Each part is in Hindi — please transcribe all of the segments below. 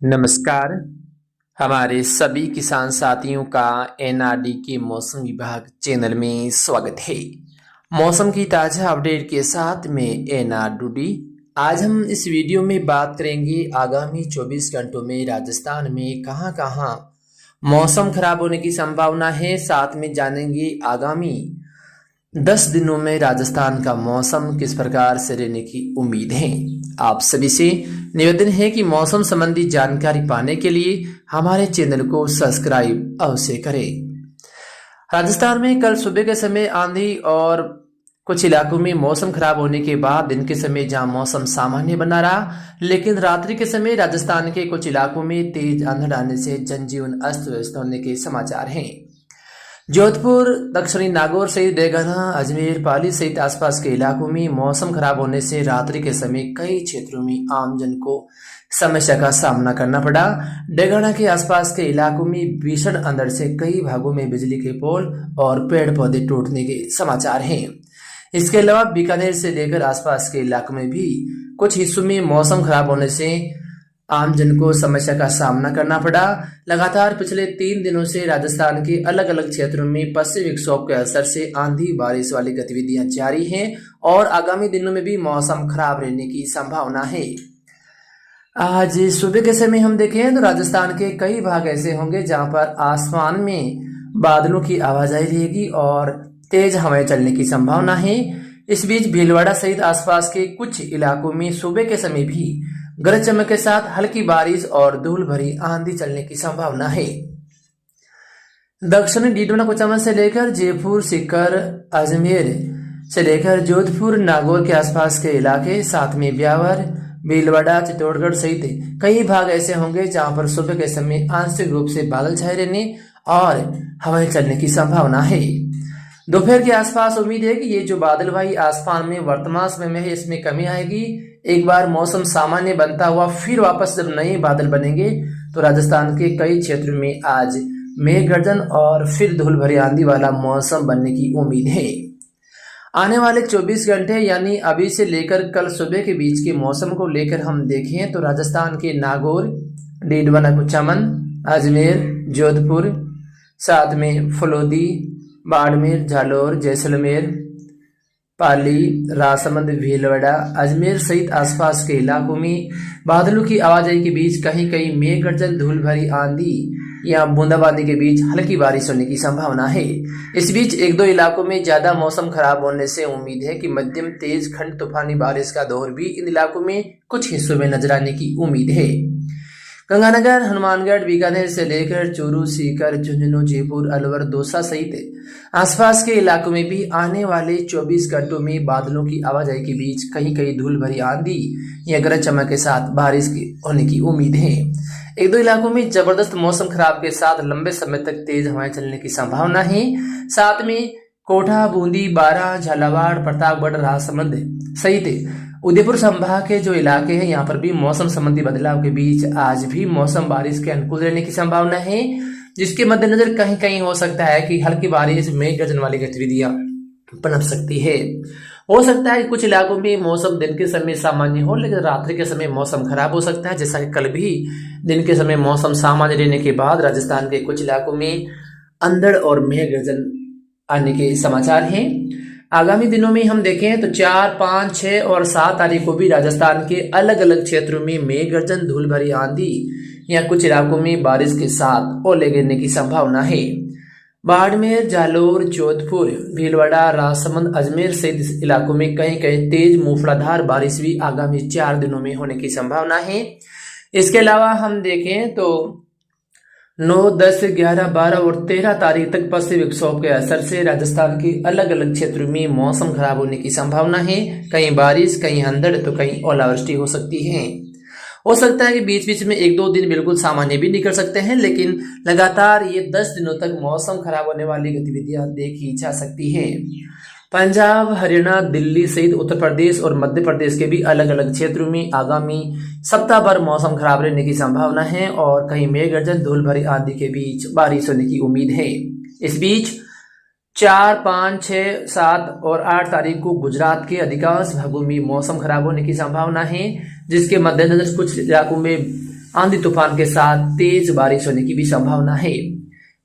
नमस्कार। हमारे सभी किसान साथियों का एनआरडी के मौसम विभाग चैनल में स्वागत है। मौसम की ताज़ा अपडेट के साथ में एनआरडी। आज हम इस वीडियो में बात करेंगे आगामी 24 घंटों में राजस्थान में कहां कहां मौसम खराब होने की संभावना है। साथ में जानेंगे आगामी 10 दिनों में राजस्थान का मौसम किस प्रकार से रहने की उम्मीद है। आप सभी से निवेदन है कि मौसम संबंधी जानकारी पाने के लिए हमारे चैनल को सब्सक्राइब अवश्य करें। राजस्थान में कल सुबह के समय आंधी और कुछ इलाकों में मौसम खराब होने के बाद दिन के समय जहां मौसम सामान्य बना रहा, लेकिन रात्रि के समय राजस्थान के कुछ इलाकों में तेज अंधड़ आने से जनजीवन अस्त व्यस्त होने के समाचार हैं। जोधपुर, दक्षिणी नागौर सहित देगना, अजमेर, पाली सहित आसपास के इलाकों में मौसम खराब होने से रात्रि के समय कई क्षेत्रों में आमजन को समस्या का सामना करना पड़ा। डेगाना के आसपास के इलाकों में भीषण अंधड़ से कई भागों में बिजली के पोल और पेड़ पौधे टूटने के समाचार हैं। इसके अलावा बीकानेर से लेकर आसपास के इलाकों में भी कुछ हिस्सों में मौसम खराब होने से आमजन को समस्या का सामना करना पड़ा। लगातार पिछले 3 दिनों से राजस्थान के अलग अलग क्षेत्रों में पश्चिमी विक्षोभ के असर से आंधी बारिश वाली गतिविधियां जारी हैं और आगामी दिनों में भी मौसम खराब रहने की संभावना है। आज सुबह के समय हम देखें तो राजस्थान के कई भाग ऐसे होंगे जहां पर आसमान में बादलों की आवाजाही रहेगी और तेज हवाएं चलने की संभावना है। इस बीच भीलवाड़ा सहित आसपास के कुछ इलाकों में सुबह के समय भी गरज चमक के साथ हल्की बारिश और धूल भरी आंधी चलने की संभावना है। दक्षिणी डीडवाना कुचामन से लेकर जयपुर, सीकर, अजमेर से लेकर जोधपुर, नागौर के आसपास के इलाके, साथ में ब्यावर, भीलवाड़ा, चित्तौड़गढ़ सहित कई भाग ऐसे होंगे जहां पर सुबह के समय आंशिक रूप से बादल छाए रहने और हवाएं चलने की संभावना है। दोपहर के आसपास उम्मीद है कि ये जो बादलवाही आसमान में वर्तमान समय में है इसमें कमी आएगी। एक बार मौसम सामान्य बनता हुआ फिर वापस जब नए बादल बनेंगे तो राजस्थान के कई क्षेत्रों में आज मेघ गर्जन और फिर धूल भरी आंधी वाला मौसम बनने की उम्मीद है। आने वाले 24 घंटे यानी अभी से लेकर कल सुबह के बीच के मौसम को लेकर हम देखें तो राजस्थान के नागौर, डीडवाना कुचामन, अजमेर, जोधपुर, साथ में फलोदी, बाड़मेर, जालौर, जैसलमेर, पाली, राजसमंद, भीलवाड़ा, अजमेर सहित आसपास के इलाकों में बादलों की आवाजाही के बीच कहीं कहीं मेघ गर्जन, धूल भरी आंधी या बूंदाबांदी के बीच हल्की बारिश होने की संभावना है। इस बीच 1-2 इलाकों में ज्यादा मौसम खराब होने से उम्मीद है कि मध्यम तेज खंड तूफानी बारिश का दौर भी इन इलाकों में कुछ हिस्सों में नजर आने की उम्मीद है। गंगानगर, हनुमानगढ़, बीकानेर से लेकर चूरू, सीकर, झुंझुनू, जयपुर, अलवर, दौसा सहित आसपास के इलाकों में भी आने वाले 24 घंटों में बादलों की आवाजाही के बीच कहीं कहीं धूल भरी आंधी या गरज चमक के साथ बारिश होने की उम्मीद है। 1-2 इलाकों में जबरदस्त मौसम खराब के साथ लंबे समय तक तेज हवाएं चलने की संभावना है। साथ में कोटा, बूंदी, बारां, झालावाड़, प्रतापगढ़, राजसमंद सहित उदयपुर संभाग के जो इलाके हैं यहाँ पर भी मौसम संबंधी बदलाव के बीच आज भी मौसम बारिश के अनुकूल रहने की संभावना है, जिसके मद्देनजर कहीं कहीं हो सकता है कि हल्की बारिश, मेघ गर्जन वाली गतिविधियां पनप सकती है। हो सकता है कि कुछ इलाकों में मौसम दिन के समय सामान्य हो लेकिन रात्रि के समय मौसम खराब हो सकता है, जैसा कि कल भी दिन के समय मौसम सामान्य रहने के बाद राजस्थान के कुछ इलाकों में अंधड़ और मेघ गर्जन आने के समाचार हैं। आगामी दिनों में हम देखें तो 4, 5, 6 और 7 तारीख को भी राजस्थान के अलग अलग क्षेत्रों में मेघ गर्जन, धूल भरी आंधी या कुछ इलाकों में बारिश के साथ ओले गिरने की संभावना है। बाड़मेर, जालौर, जोधपुर, भीलवाड़ा, राजसमंद, अजमेर सहित इलाकों में कहीं कहीं तेज मूसलाधार बारिश भी आगामी 4 दिनों में होने की संभावना है। इसके अलावा हम देखें तो 9, 10, 11, 12 और 13 तारीख तक पश्चिमी विक्षोभ के असर से राजस्थान के अलग अलग क्षेत्रों में मौसम खराब होने की संभावना है। कहीं बारिश, कहीं अंधड़ तो कहीं ओलावृष्टि हो सकती है। हो सकता है कि बीच बीच में 1-2 दिन बिल्कुल सामान्य भी निकल सकते हैं, लेकिन लगातार ये 10 दिनों तक मौसम खराब होने वाली गतिविधियां देखी जा सकती है। पंजाब, हरियाणा, दिल्ली सहित उत्तर प्रदेश और मध्य प्रदेश के भी अलग अलग क्षेत्रों में आगामी सप्ताह भर मौसम खराब रहने की संभावना है और कहीं मेघ गर्जन, धूल भरी आंधी के बीच बारिश होने की उम्मीद है। इस बीच 4, 5, 6, 7 और 8 तारीख को गुजरात के अधिकांश भागों में मौसम खराब होने की संभावना है, जिसके मद्देनजर कुछ इलाकों में आंधी तूफान के साथ तेज बारिश होने की भी संभावना है।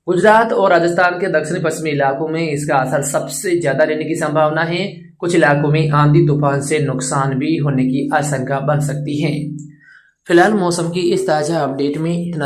गुजरात और राजस्थान के दक्षिण पश्चिमी इलाकों में इसका असर सबसे ज्यादा रहने की संभावना है। कुछ इलाकों में आंधी तूफान से नुकसान भी होने की आशंका बन सकती है। फिलहाल मौसम की इस ताजा अपडेट में इतना ही।